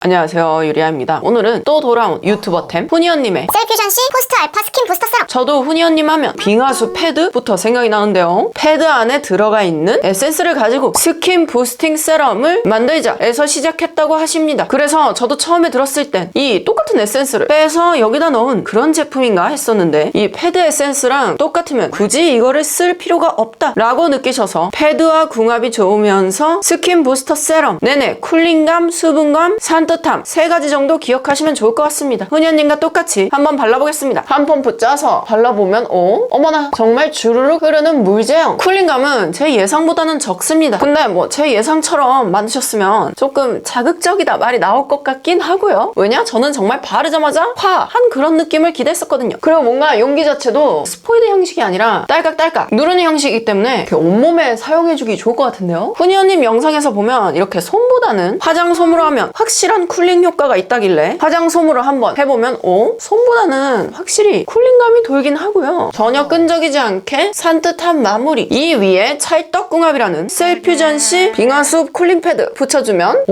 안녕하세요, 유리아입니다. 오늘은 또 돌아온 유튜버템 후니언님의 셀퓨전시 포스트 알파 스킨 부스터 세럼. 저도 후니언님 하면 빙하수 패드부터 생각이 나는데요. 패드 안에 들어가 있는 에센스를 가지고 스킨 부스팅 세럼을 만들자 에서 시작했다고 하십니다. 그래서 저도 처음에 들었을 땐 이 똑같은 에센스를 빼서 여기다 넣은 그런 제품인가 했었는데 이 패드 에센스랑 똑같으면 굳이 이거를 쓸 필요가 없다 라고 느끼셔서 패드와 궁합이 좋으면서 스킨 부스터 세럼 내내 쿨링감, 수분감, 산뜻함 세 가지 정도 기억하시면 좋을 것 같습니다. 훈이언님과 똑같이 한번 발라보겠습니다. 한 펌프 짜서 발라보면 어머나 정말 주르륵 흐르는 물 제형. 쿨링감은 제 예상보다는 적습니다. 근데 뭐 제 예상처럼 만드셨으면 조금 자극적이다 말이 나올 것 같긴 하고요. 왜냐? 저는 정말 바르자마자 화한 그런 느낌을 기대했었거든요. 그리고 뭔가 용기 자체도 스포이드 형식이 아니라 딸깍딸깍 누르는 형식이기 때문에 이렇게 온몸에 사용해주기 좋을 것 같은데요. 훈이언님 영상에서 보면 이렇게 솜보다는 화장솜으로 하면 확실한 쿨링 효과가 있다길래 화장솜으로 한번 해보면 솜보다는 확실히 쿨링감이 돌긴 하고요. 전혀 끈적이지 않게 산뜻한 마무리. 이 위에 찰떡궁합이라는 셀퓨전시 빙하수 쿨링 패드 붙여주면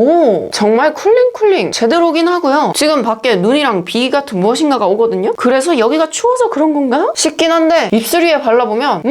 정말 쿨링 제대로긴 하고요. 지금 밖에 눈이랑 비 같은 무엇인가가 오거든요. 그래서 여기가 추워서 그런 건가 싶긴 한데 입술 위에 발라보면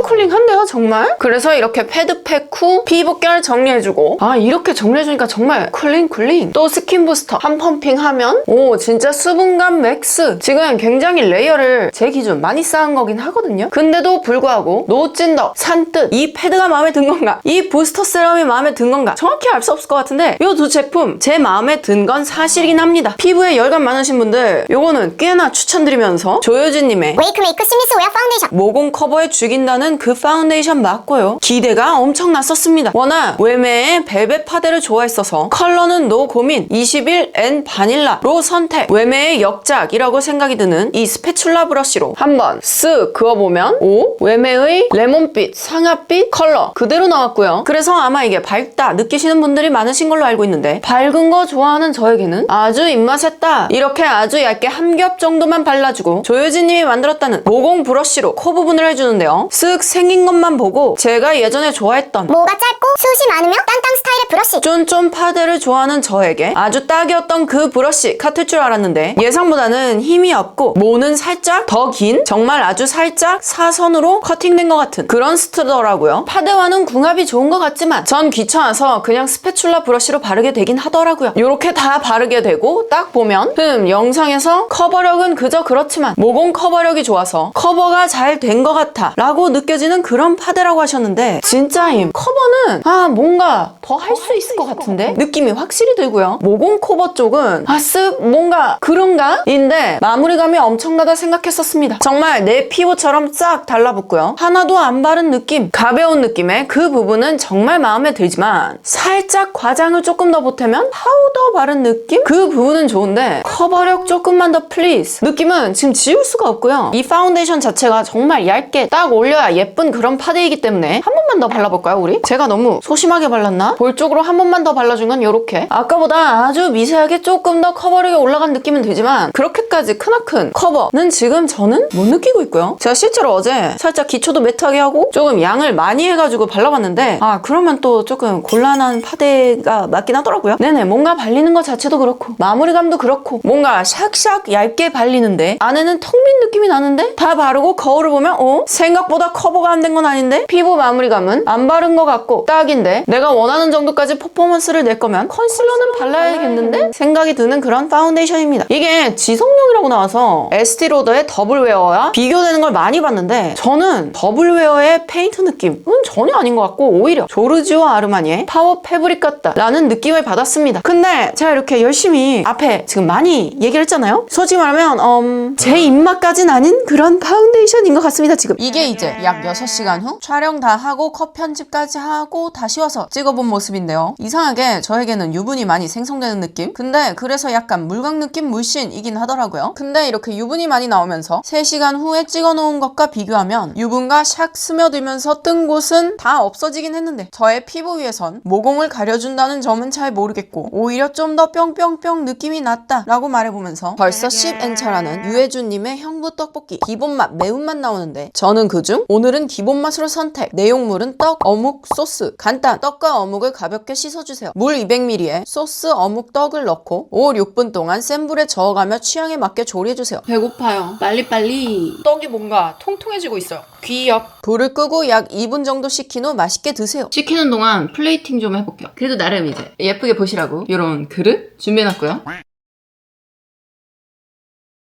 쿨링한데요 정말. 그래서 이렇게 패드팩 후 피부결 정리해주고 이렇게 정리해주니까 정말 쿨링. 또 스킨 부스터 한 펌핑하면 진짜 수분감 맥스. 지금 굉장히 레이어를 제 기준 많이 쌓은 거긴 하거든요. 근데도 불구하고 노찐더, 산뜻 이 패드가 마음에 든 건가 이 부스터 세럼이 마음에 든 건가 정확히 알 수 없을 것 같은데 이 두 제품 제 마음에 든 건 사실이긴 합니다. 피부에 열감 많으신 분들 요거는 꽤나 추천드리면서 조효진님의 웨이크메이크 시미스 웨어 파운데이션. 모공 커버에 죽인다는 그 파운데이션 맞고요. 기대가 엄청 났었습니다. 워낙 외매의 벨벳 파데를 좋아했어서 컬러는 노 고민 21N 바닐라로 선택. 외매의 역작이라고 생각이 드는 이 스패츌라 브러쉬로 한번 쓱 그어보면 외매의 레몬빛, 상아빛 컬러 그대로 나왔고요. 그래서 아마 이게 밝다 느끼시는 분들이 많으신 걸로 알고 있는데 밝은 거 좋아하는 저에게는 아주 입맛했다. 이렇게 아주 얇게 한 겹 정도만 발라주고 조효진님이 만들었다는 모공 브러쉬로 코 부분을 해주는데요. 쓱 생긴 것만 보고 제가 예전에 좋아했던 모가 짧고 숱이 많으며 땅땅 스타일의 브러쉬. 쫀쫀 파데를 좋아하는 저에게 아주 딱이었던 그 브러쉬 같을 줄 알았는데 예상보다는 힘이 없고 모는 살짝 더 긴 정말 아주 살짝 사선으로 커팅된 것 같은 그런 스트더라고요. 파데와는 궁합이 좋은 것 같지만 전 귀찮아서 그냥 스패츌라 브러쉬로 바르게 되긴 하더라고요. 이렇게 다 바르게 되고 딱 보면 영상에서 커버력은 그저 그렇지만 모공 커버력이 좋아서 커버가 잘 된 것 같아 라고 느껴지는 그런 파데라고 하셨는데 진짜임. 커버는 뭔가 더 할 수 있을 것 같은데 느낌이 확실히 들고요. 모공 커버 쪽은 쓱 뭔가 그런가? 인데 마무리감이 엄청나다 생각했었습니다. 정말 내 피부처럼 싹 달라붙고요. 하나도 안 바른 느낌, 가벼운 느낌의 그 부분은 정말 마음에 들지만 살짝 과장을 조금 더 보태면 파우더 바른 느낌? 그 부분은 좋은데 커버력 조금만 더 플리즈. 느낌은 지금 지울 수가 없고요. 이 파운데이션 자체가 정말 얇게 딱 올려야 예쁜 그런 파데이기 때문에 한 번만 더 발라볼까요 우리? 제가 너무 소심하게 발랐나? 볼 쪽으로 한 번만 더 발라준 건 이렇게 아까보다 아주 미세하게 조금 더 커버력이 올라간 느낌은 되지만 그렇게까지 크나큰 커버는 지금 저는 못 느끼고 있고요. 제가 실제로 어제 살짝 기초도 매트하게 하고 조금 양을 많이 해가지고 발라봤는데 그러면 또 조금 곤란한 파데가 맞긴 하더라고요. 네네, 뭔가 발리는 것 자체도 그렇고 마무리감도 그렇고 뭔가 샥샥 얇게 발리는데 안에는 텅 빈 느낌이 나는데 다 바르고 거울을 보면 생각보다 커버가 안 된 건 아닌데 피부 마무리감은 안 바른 것 같고 딱인데 내가 원하는 정도까지 퍼포먼스를 낼 거면 컨실러는 발라야겠는데 생각이 드는 그런 파운데이션입니다. 이게 지속력이라고 나와서 에스티로더의 더블웨어와 비교되는 걸 많이 봤는데 저는 더블웨어의 페인트 느낌은 전혀 아닌 것 같고 오히려 조르지오 아르마니의 파워 패브릭 같다 라는 느낌을 받았습니다. 근데 제가 이렇게 열심히 앞에 지금 많이 얘기를 했잖아요. 솔직히 말하면 제 입맛까진 아닌 그런 파운데이션인 것 같습니다. 지금 이게 이제 약 6시간 후 촬영 다 하고 컷 편집까지 하고 다시 와서 찍어본 모습인데요. 이상하게 저에게는 유분이 많이 생성되는 느낌? 근데 그래서 약간 물광 느낌 물씬이긴 하더라고요. 근데 이렇게 유분이 많이 나오면서 3시간 후에 찍어놓은 것과 비교하면 유분과 샥 스며들면서 뜬 곳은 다 없어지긴 했는데 저의 피부 위에선 모공을 가려준다는 점은 잘 모르겠고 오히려 좀 더 뿅뿅뿅 느낌이 났다 맛있다 라고 말해보면서 벌써 10엔차라는 유해준님의 형부 떡볶이 기본맛 매운맛 나오는데 저는 그중 오늘은 기본맛으로 선택. 내용물은 떡, 어묵, 소스. 간단. 떡과 어묵을 가볍게 씻어주세요. 물 200ml에 소스, 어묵, 떡을 넣고 5, 6분 동안 센 불에 저어가며 취향에 맞게 조리해주세요. 배고파요. 빨리빨리. 떡이 뭔가 통통해지고 있어요. 귀 옆. 불을 끄고 약 2분 정도 식힌 후 맛있게 드세요. 식히는 동안 플레이팅 좀 해볼게요. 그래도 나름 이제 예쁘게 보시라고 이런 그릇 준비해놨고요.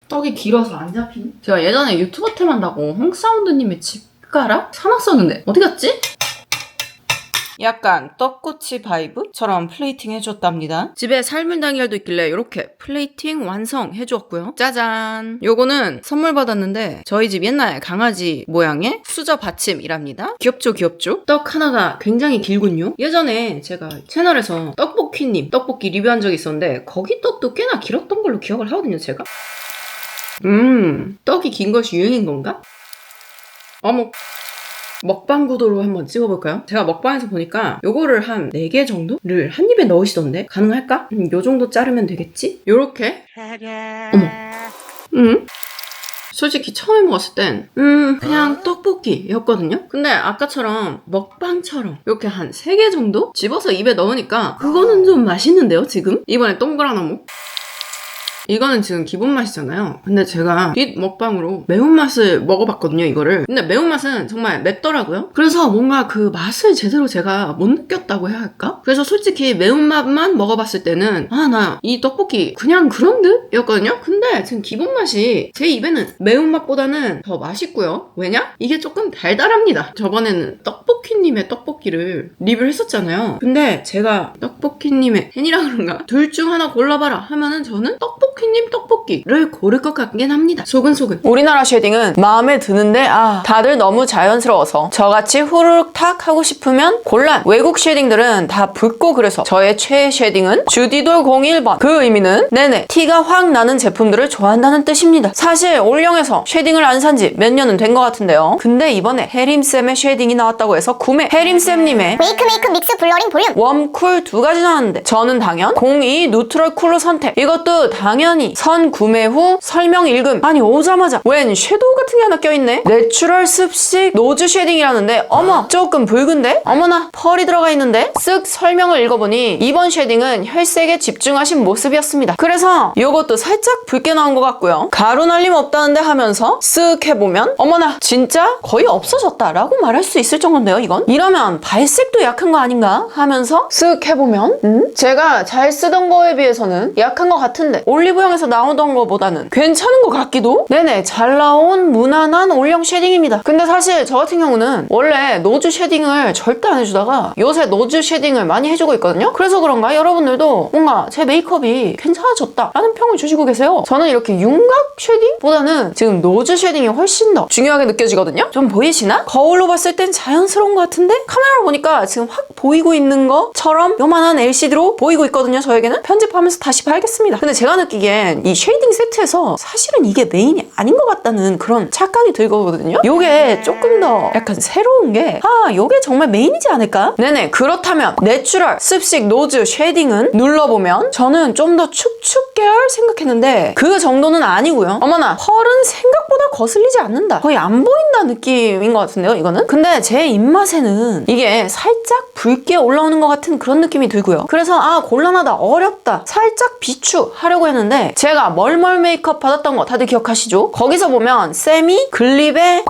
떡이 길어서 안 잡히네. 제가 예전에 유튜버 템 한다고 홍사운드님의 집가락 사놨었는데 어디 갔지? 약간 떡꼬치 바이브처럼 플레이팅 해줬답니다. 집에 삶은 달걀도 있길래 이렇게 플레이팅 완성 해주었고요. 짜잔! 요거는 선물 받았는데 저희 집 옛날 강아지 모양의 수저 받침이랍니다. 귀엽죠 귀엽죠? 떡 하나가 굉장히 길군요. 예전에 제가 채널에서 떡볶이님 떡볶이 리뷰한 적이 있었는데 거기 떡도 꽤나 길었던 걸로 기억을 하거든요 제가. 떡이 긴 것이 유행인 건가? 어머. 먹방 구도로 한번 찍어볼까요? 제가 먹방에서 보니까 요거를 한 4개 정도를 한 입에 넣으시던데 가능할까? 요 정도 자르면 되겠지? 요렇게 어머 솔직히 처음에 먹었을 땐 그냥 떡볶이였거든요? 근데 아까처럼 먹방처럼 이렇게 한 3개 정도 집어서 입에 넣으니까 그거는 좀 맛있는데요 지금? 이번에 동그라나무 이거는 지금 기본 맛이잖아요. 근데 제가 뒷 먹방으로 매운맛을 먹어봤거든요, 이거를. 근데 매운맛은 정말 맵더라고요. 그래서 뭔가 그 맛을 제대로 제가 못 느꼈다고 해야 할까? 그래서 솔직히 매운맛만 먹어봤을 때는 나 이 떡볶이 그냥 그런 듯? 이었거든요? 근데 지금 기본 맛이 제 입에는 매운맛보다는 더 맛있고요. 왜냐? 이게 조금 달달합니다. 저번에는 떡볶이님의 떡볶이를 리뷰를 했었잖아요. 근데 제가 떡볶이님의 팬이라 그런가? 둘 중 하나 골라봐라 하면은 저는 떡볶이님 떡볶이를 고를 것 같긴 합니다. 소근소근. 우리나라 쉐딩은 마음에 드는데 다들 너무 자연스러워서 저같이 후루룩 탁 하고 싶으면 곤란. 외국 쉐딩들은 다 붉고 그래서 저의 최애 쉐딩은 주디돌 01번. 그 의미는 네네 티가 확 나는 제품들을 좋아한다는 뜻입니다. 사실 올영에서 쉐딩을 안 산 지 몇 년은 된 것 같은데요. 근데 이번에 해림쌤의 쉐딩이 나왔다고 해서 구매. 해림쌤님의 웨이크 믹스 블러링 볼륨 웜쿨 2가지 나왔는데 저는 당연 02 누트럴 쿨로 선택. 이것도 당연히 선 구매 후 설명 읽음. 아니 오자마자 웬 섀도우 같은 게 하나 껴있네. 내추럴 습식 노즈 쉐딩이라는데 어머 조금 붉은데? 어머나 펄이 들어가 있는데? 쓱 설명을 읽어보니 이번 쉐딩은 혈색에 집중하신 모습이었습니다. 그래서 이것도 살짝 붉게 나온 것 같고요. 가루 날림 없다는데 하면서 쓱 해보면 어머나 진짜 거의 없어졌다 라고 말할 수 있을 정도인데요 이건? 이러면 발색도 약한 거 아닌가? 하면서 쓱 해보면 제가 잘 쓰던 거에 비해서는 약한 것 같은데 올리브영에서 나오던 거보다는 괜찮은 것 같기도? 네네 잘 나온 무난한 올영 쉐딩입니다. 근데 사실 저 같은 경우는 원래 노즈 쉐딩을 절대 안 해주다가 요새 노즈 쉐딩을 많이 해주고 있거든요. 그래서 그런가 여러분들도 뭔가 제 메이크업이 괜찮아졌다 라는 평을 주시고 계세요. 저는 이렇게 윤곽 쉐딩보다는 지금 노즈 쉐딩이 훨씬 더 중요하게 느껴지거든요. 좀 보이시나? 거울로 봤을 땐 자연스러운 것 같은데 카메라로 보니까 지금 확 보이고 있는 것처럼 요만한 LCD로 보이고 있거든요. 저에게는 편집하면서 다시 봐야겠습니다. 근데 제가 느끼기엔 이 쉐이딩 세트에서 사실은 이게 메인이 아닌 것 같다는 그런 착각이 들거든요. 요게 조금 더 약간 새로운 게 요게 정말 메인이지 않을까? 네네 그렇다면 내추럴 습식 노즈 쉐딩은 눌러보면 저는 좀 더 축축 계열 생각했는데 그 정도는 아니고요. 어머나 펄은 생각보다 거슬리지 않는다. 거의 안 보인다 느낌인 것 같은데요 이거는? 근데 제 입맛에는 이게 살짝 붉게 올라오는 것 같은 그런 느낌이 들고요. 그래서 곤란하다 어렵다 살짝 비추하려고 했는데 제가 멀멀 메이크업 받았던 거 다들 기억하시죠? 거기서 보면 쌤이 글립에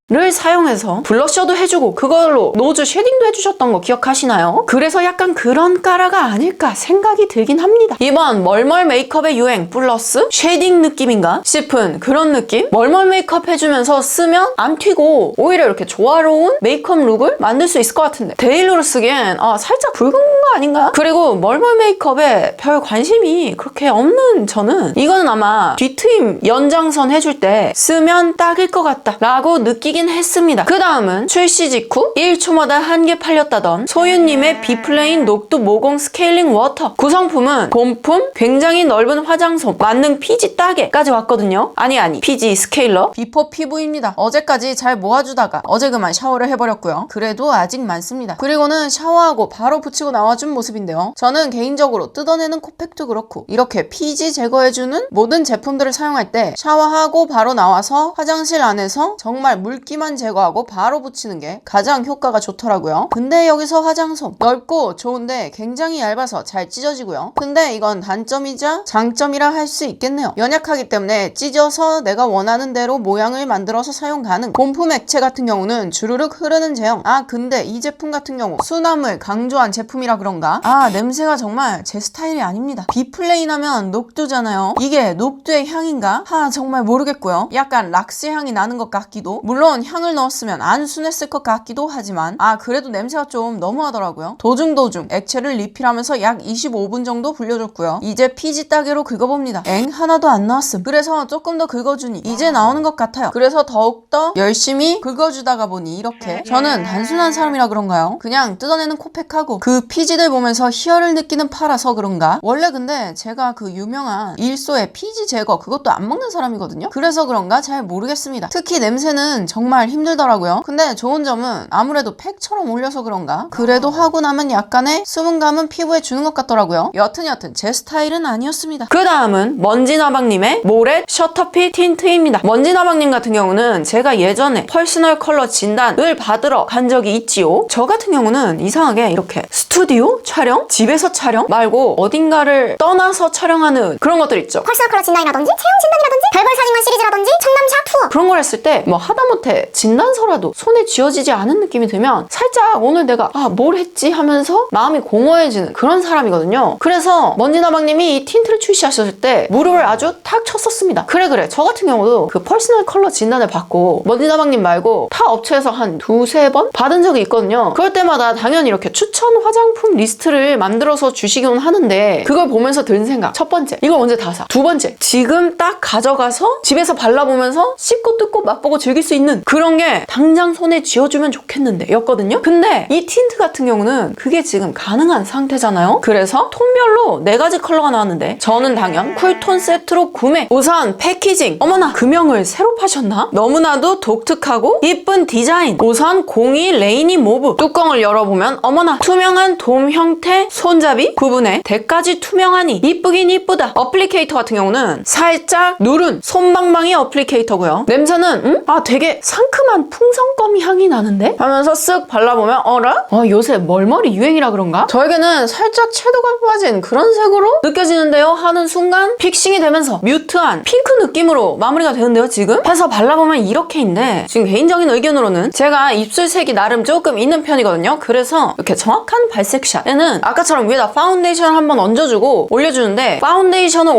를 사용해서 블러셔도 해주고 그걸로 노즈 쉐딩도 해주셨던 거 기억하시나요? 그래서 약간 그런 까라가 아닐까 생각이 들긴 합니다. 이번 멀멀 메이크업의 유행 플러스 쉐딩 느낌인가 싶은 그런 느낌? 멀멀 메이크업 해주면서 쓰면 안 튀고 오히려 이렇게 조화로운 메이크업 룩을 만들 수 있을 것 같은데 데일리로 쓰기엔 살짝 붉은 거 아닌가? 그리고 멀멀 메이크업에 별 관심이 그렇게 없는 저는 이거는 아마 뒤트임 연장선 해줄 때 쓰면 딱일 것 같다 라고 느끼게 팔리긴 했습니다. 그 다음은 출시 직후 1초마다 한 개 팔렸다던 소윤님의 비플레인 녹두 모공 스케일링 워터. 구성품은 봄품, 굉장히 넓은 화장솜, 만능 피지 따개까지 왔거든요. 아니 피지 스케일러 비포 피부입니다. 어제까지 잘 모아주다가 어제 그만 샤워를 해버렸고요. 그래도 아직 많습니다. 그리고는 샤워하고 바로 붙이고 나와준 모습인데요. 저는 개인적으로 뜯어내는 코팩도 그렇고 이렇게 피지 제거해주는 모든 제품들을 사용할 때 샤워하고 바로 나와서 화장실 안에서 정말 물기만 제거하고 바로 붙이는 게 가장 효과가 좋더라고요. 근데 여기서 화장솜 넓고 좋은데 굉장히 얇아서 잘 찢어지고요. 근데 이건 단점이자 장점이라 할 수 있겠네요. 연약하기 때문에 찢어서 내가 원하는 대로 모양을 만들어서 사용 가능. 봄품 액체 같은 경우는 주르륵 흐르는 제형. 근데 이 제품 같은 경우 수납을 강조한 제품이라 그런가? 냄새가 정말 제 스타일이 아닙니다. 비플레인 하면 녹두잖아요. 이게 녹두의 향인가? 정말 모르겠고요. 약간 락스 향이 나는 것 같기도, 물론 향을 넣었으면 안 순했을 것 같기도 하지만 그래도 냄새가 좀 너무하더라고요. 도중 액체를 리필하면서 약 25분 정도 불려줬고요. 이제 피지 따개로 긁어봅니다. 하나도 안 나왔음. 그래서 조금 더 긁어주니 이제 나오는 것 같아요. 그래서 더욱더 열심히 긁어주다가 보니 이렇게. 저는 단순한 사람이라 그런가요? 그냥 뜯어내는 코팩하고 그 피지들 보면서 희열을 느끼는 파라서 그런가? 원래 근데 제가 그 유명한 일소의 피지 제거 그것도 안 먹는 사람이거든요. 그래서 그런가 잘 모르겠습니다. 특히 냄새는 정말 힘들더라고요. 근데 좋은 점은 아무래도 팩처럼 올려서 그런가? 그래도 하고 나면 약간의 수분감은 피부에 주는 것 같더라고요. 여튼 제 스타일은 아니었습니다. 그 다음은 먼지나방님의 모렛 셔터핏 틴트입니다. 먼지나방님 같은 경우는 제가 예전에 퍼스널 컬러 진단을 받으러 간 적이 있지요. 저 같은 경우는 이상하게 이렇게 스튜디오 촬영? 집에서 촬영? 말고 어딘가를 떠나서 촬영하는 그런 것들 있죠. 퍼스널 컬러 진단이라든지 체형 진단이라든지 별벌 사진관 시리즈라든지 청담샵 투어. 그런 걸 했을 때 뭐 하다못해 진단서라도 손에 쥐어지지 않은 느낌이 들면 살짝 오늘 내가 뭘 했지 하면서 마음이 공허해지는 그런 사람이거든요. 그래서 먼지나방님이 이 틴트를 출시하셨을 때 무릎을 아주 탁 쳤었습니다. 그래 저 같은 경우도 그 퍼스널 컬러 진단을 받고 먼지나방님 말고 타 업체에서 한 두세 번 받은 적이 있거든요. 그럴 때마다 당연히 이렇게 추천 화장품 리스트를 만들어서 주시곤 하는데 그걸 보면서 든 생각, 첫 번째, 이걸 언제 다 사? 두 번째, 지금 딱 가져가서 집에서 발라보면서 씹고 뜯고 맛보고 즐길 수 있는 그런 게 당장 손에 쥐어주면 좋겠는데 였거든요. 근데 이 틴트 같은 경우는 그게 지금 가능한 상태잖아요. 그래서 톤별로 4가지 컬러가 나왔는데 저는 당연 쿨톤 세트로 구매. 우선 패키징, 어머나 금형을 새로 파셨나? 너무나도 독특하고 이쁜 디자인. 우선 02 레이니 모브. 뚜껑을 열어보면 어머나 투명한 돔 형태 손잡이 부분에 대까지 투명하니 이쁘긴 이쁘다. 어플리케이터 같은 경우는 살짝 누른 솜방망이 어플리케이터고요. 냄새는 되게 상큼한 풍선껌 향이 나는데? 하면서 쓱 발라보면 어라? 요새 멀머리 유행이라 그런가? 저에게는 살짝 채도가 빠진 그런 색으로 느껴지는데요 하는 순간 픽싱이 되면서 뮤트한 핑크 느낌으로 마무리가 되는데요 지금? 해서 발라보면 이렇게인데 지금 개인적인 의견으로는 제가 입술색이 나름 조금 있는 편이거든요. 그래서 이렇게 정확한 발색샷에는 아까처럼 위에다 파운데이션을 한번 얹어주고 올려주는데 파운데이션을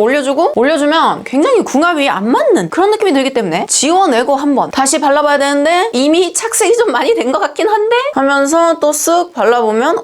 올려주면 굉장히 궁합이 안 맞는 그런 느낌이 들기 때문에 지워내고 한번 다시 발라봐야 되는데 이미 착색이 좀 많이 된 것 같긴 한데 하면서 또 쓱 발라보면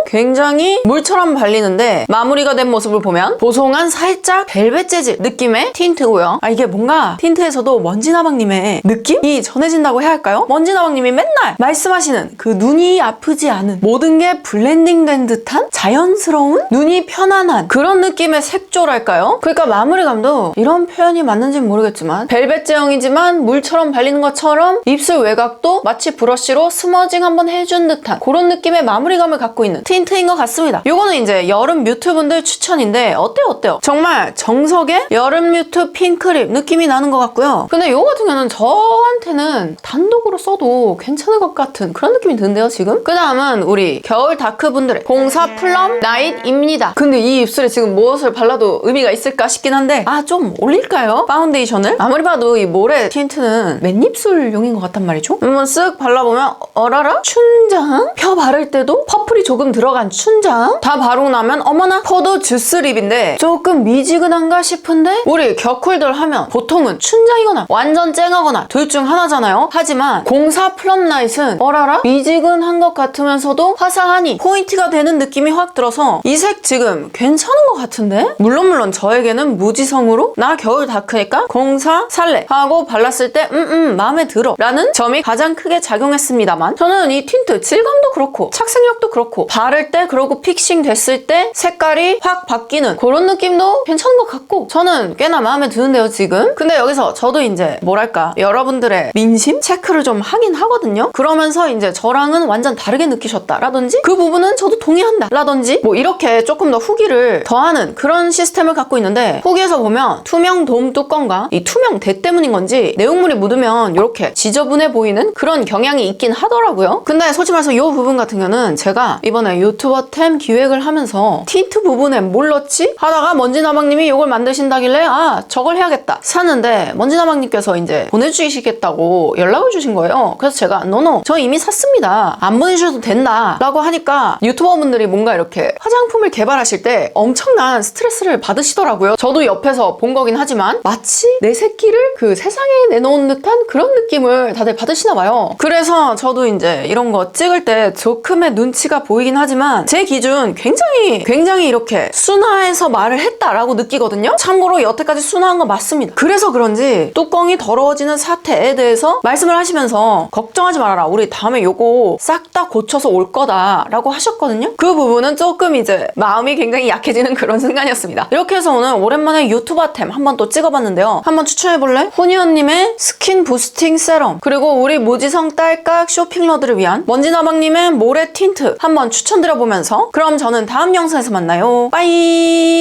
굉장히 물처럼 발리는데 마무리가 된 모습을 보면 보송한 살짝 벨벳 재질 느낌의 틴트고요. 이게 뭔가 틴트에서도 먼지나방님의 느낌이 전해진다고 해야 할까요? 먼지나방님이 맨날 말씀하시는 그 눈이 아프지 않은 모든 게 블렌딩된 듯한 자연스러운 눈이 편안한 그런 느낌의 색조랄까요? 그러니까 마무리감도 이런 표현이 맞는지는 모르겠지만 벨벳 제형이지만 물처럼 발리는 것처럼 입술 외곽도 마치 브러쉬로 스머징 한번 해준 듯한 그런 느낌의 마무리감을 갖고 있는 틴트인 것 같습니다. 요거는 이제 여름 뮤트 분들 추천인데 어때요? 정말 정석의 여름 뮤트 핑크립 느낌이 나는 것 같고요. 근데 요거 같은 경우는 저한테는 단독으로 써도 괜찮을 것 같은 그런 느낌이 드는데요 지금? 그 다음은 우리 겨울 다크 분들의 04 플럼 나잇입니다. 근데 이 입술에 지금 무엇을 발라도 의미가 있을까 싶긴 한데 좀 올릴까요? 파운데이션을? 아무리 봐도 이 모래 틴트는 맨입술용인 것 같단 말이죠. 한번 쓱 발라보면 어라라? 춘장? 펴 바를 때도 퍼플이 조금 들어간 춘장? 다 바르고 나면 어머나 포도 주스 립인데 조금 미지근한가 싶은데 우리 겨쿨들 하면 보통은 춘장이거나 완전 쨍하거나 둘 중 하나잖아요. 하지만 04 플럼 나잇은 어라라? 미지근한 것 같으면서도 화사하니 포인트가 되는 느낌이 확 들어서 이 색 지금 괜찮은 것 같은데? 물론 저에게는 무지성으로 나 겨울 다크니까 04 살래 하고 발랐을 때 마음에 들어 들어 라는 점이 가장 크게 작용했습니다만, 저는 이 틴트 질감도 그렇고 착색력도 그렇고 바를 때 그러고 픽싱 됐을 때 색깔이 확 바뀌는 그런 느낌도 괜찮은 것 같고 저는 꽤나 마음에 드는데요 지금. 근데 여기서 저도 이제 뭐랄까 여러분들의 민심 체크를 좀 하긴 하거든요. 그러면서 이제 저랑은 완전 다르게 느끼셨다 라든지 그 부분은 저도 동의한다 라든지 뭐 이렇게 조금 더 후기를 더하는 그런 시스템을 갖고 있는데, 후기에서 보면 투명 돔 뚜껑과 이 투명 대 때문인 건지 내용물이 묻으면 이렇게 지저분해 보이는 그런 경향이 있긴 하더라고요. 근데 솔직히 말해서 이 부분 같은 경우는 제가 이번에 유튜버템 기획을 하면서 틴트 부분에 뭘 넣지? 하다가 먼지나방님이 이걸 만드신다길래 아 저걸 해야겠다 샀는데, 먼지나방님께서 이제 보내주시겠다고 연락을 주신 거예요. 그래서 제가 노노 저 이미 샀습니다, 안 보내주셔도 된다 라고 하니까 유튜버분들이 뭔가 이렇게 화장품을 개발하실 때 엄청난 스트레스를 받으시더라고요. 저도 옆에서 본 거긴 하지만 마치 내 새끼를 그 세상에 내놓은 듯한 그런 느낌을 다들 받으시나 봐요. 그래서 저도 이제 이런 거 찍을 때 조금의 눈치가 보이긴 하지만 제 기준 굉장히 이렇게 순화해서 말을 했다라고 느끼거든요. 참고로 여태까지 순화한 거 맞습니다. 그래서 그런지 뚜껑이 더러워지는 사태에 대해서 말씀을 하시면서 걱정하지 말아라, 우리 다음에 요거 싹 다 고쳐서 올 거다 라고 하셨거든요. 그 부분은 조금 이제 마음이 굉장히 약해지는 그런 순간이었습니다. 이렇게 해서 오늘 오랜만에 유튜버템 한번 또 찍어봤는데요. 한번 추천해볼래? 훈이언님의 스킨 부스팅 세럼, 그리고 우리 무지성 딸깍 쇼핑러들을 위한 먼지나방님의 모래 틴트 한번 추천드려보면서 그럼 저는 다음 영상에서 만나요. 빠이.